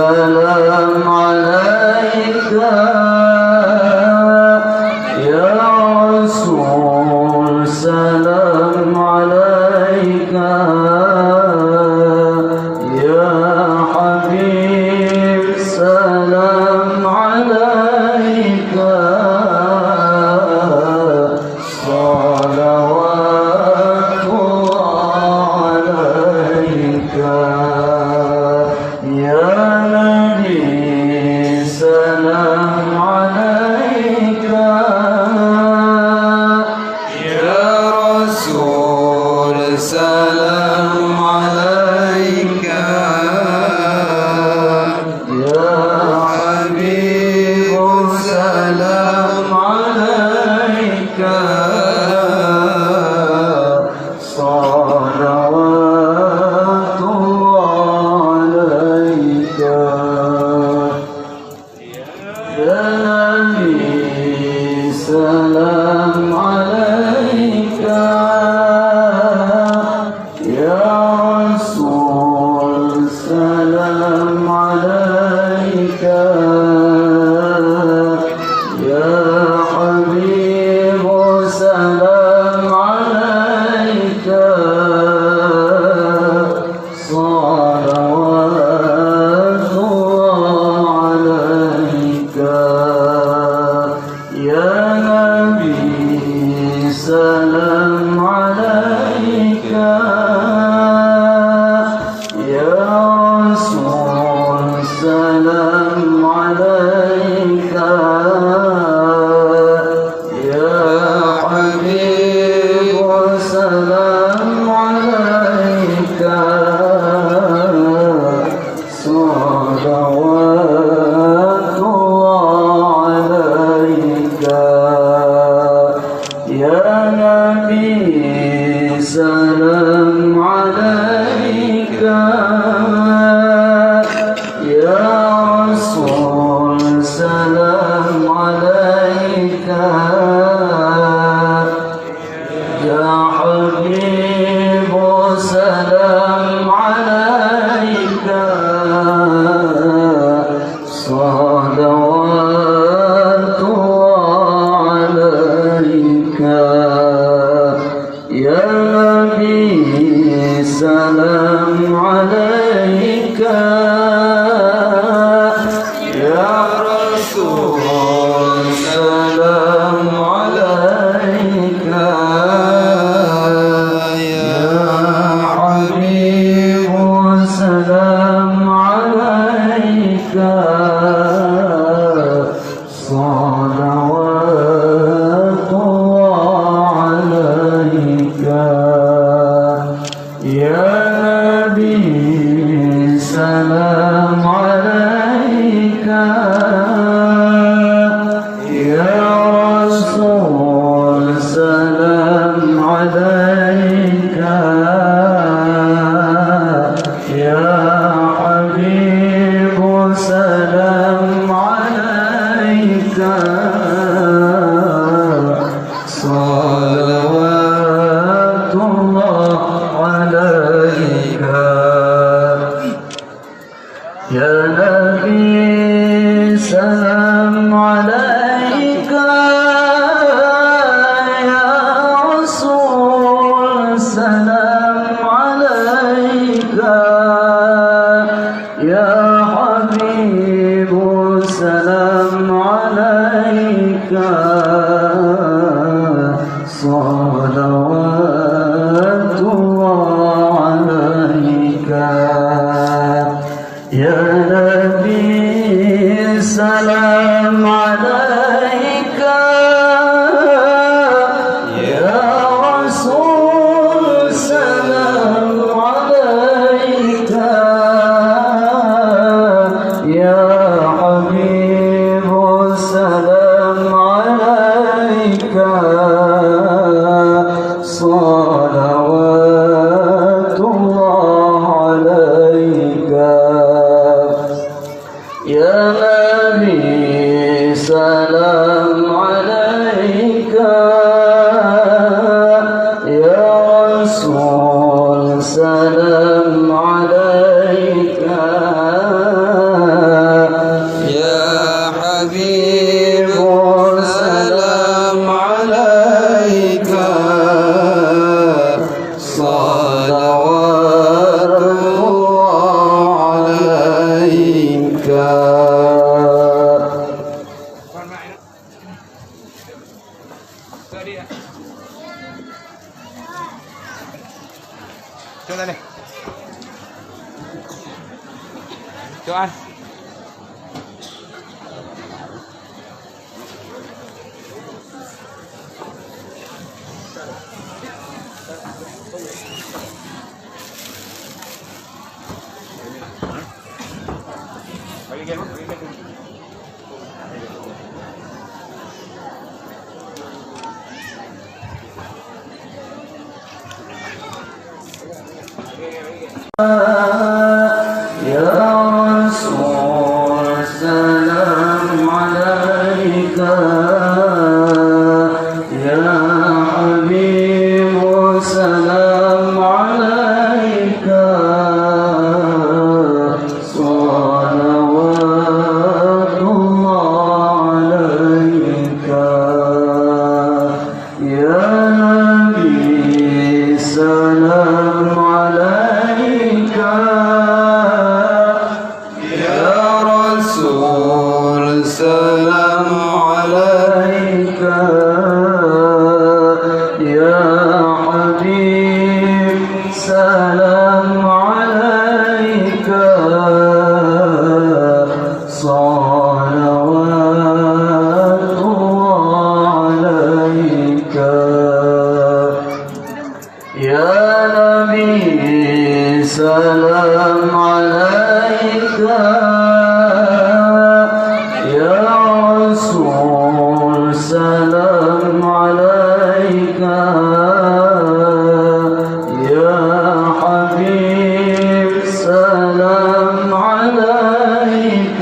سلام عليك يا رسول سلام عليك يا حبيب سلام عليك صلوات الله عليك يا نبي سلام عليك يا رسول سلام عليك يا حبيب سلام عليك صلوات الله عليك يا نبي سلام عليك يا رسول سلام عليك يا حبيب سلام عليك صلوات الله عليك يا نبي سلام عليك يا رسول سلام عليك يا حبيب سلام عليك صلوات الله عليك يا نبي سلام عليك يا رسول سلام عليك يا حبيب سلام عليك صلوات الله عليك يا نبي سلام عليك يا رسول سلام عليك يا حبيب سلام عليك صلوات الله عليك يا نبي سلام عليك يا رسول سلام عليك يا حبيب سلام عليك صلوات الله عليك يا نبي سلام عليك يا رسول سلام عليك يا حبيب سلام عليك صلوات الله عليك يا نبي سلام عليك يا رسول سلام عليك يا حبيب سلام عليك صلوات الله عليك يا نبي سلام عليك يا رسول سلام عليك عليك Coba nih. Coba. يا رسول سلام عليك يا حبيب سلام عليك صلوات الله عليك يا نبي سلام عليك يا رسول سلام عليك يا حبيب سلام عليك صلوات الله عليك يا نبي سلام عليك يا رسول سلام عليك يا حبيب سلام عليك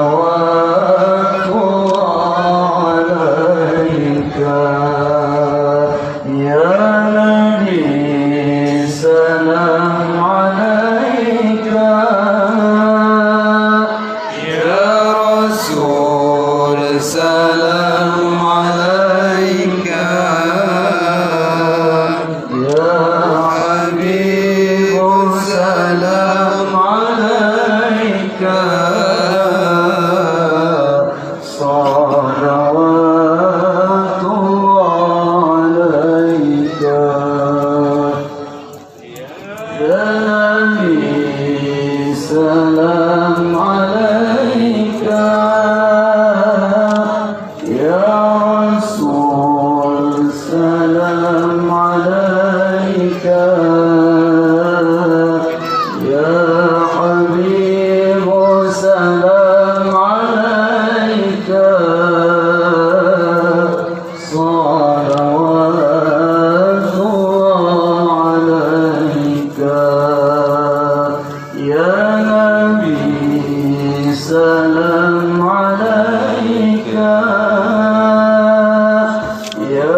صلوات الله عليك يا نبي سلام عليك يا رسول سلام عليك يا حبيب سلام عليك صلوات الله عليك يا نبي سلام عليك يا رسول سلام عليك يا حبيب سلام عليك صلوات الله عليك يا نبي سلام عليك يا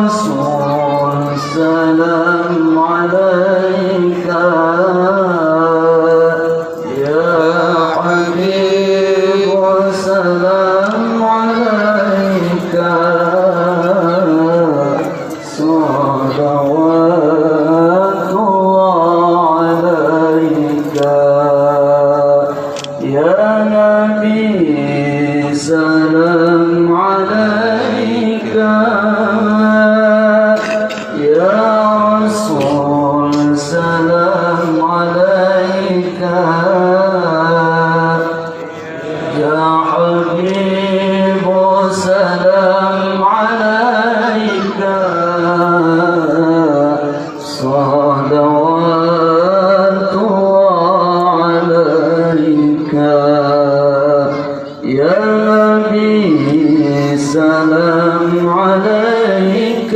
رسول سلام عليك يا حبيب سلام عليك صلوات الله عليك يا نبي سلام عليك يا رسول سلام عليك يا حبيب سلام عليك صلوات الله عليك يا نبي سلام عليك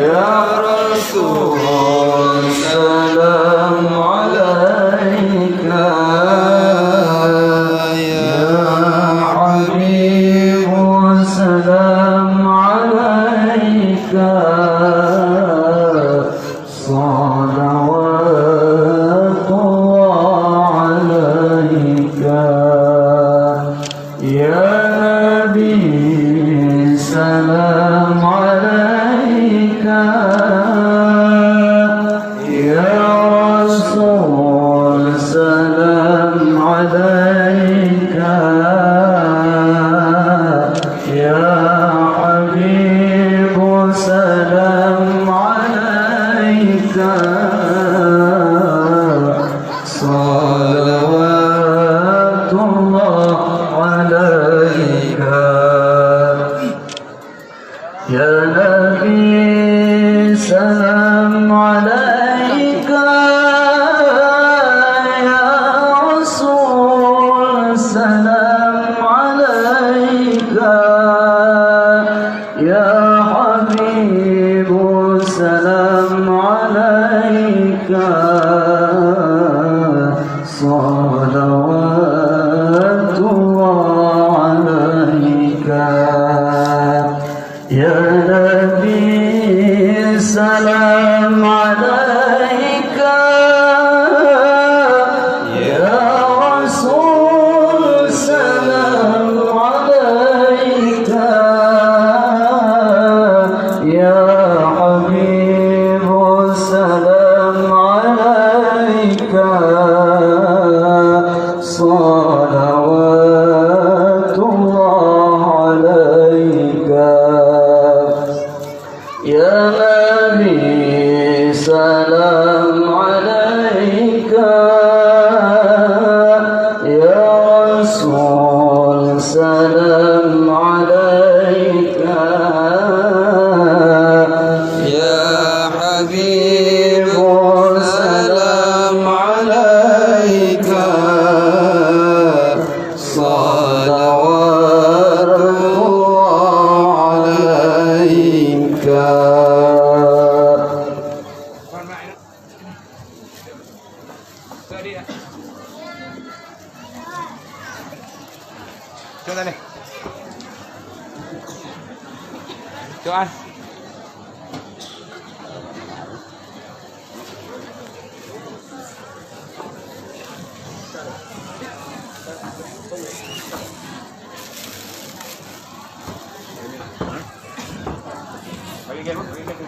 يا رسول سلام عليك يا حبيب سلام عليك صلوات الله عليك يا نبي سلام عليك صلوات الله عليك يا نبي سلام عليك يا رسول سلام عليك يا حبيب سلام عليك صلوات الله عليك يا نبي سلام عليك يا رسول سلام عليك يا حبيب سلام عليك صلوات الله عليك يا نبي سلام عليك يا رسول سلام عليك يا حبيب سلام عليك صلوات الله عليك Mohon maaf. Tadi ya. Coba nih. Coba. Bagi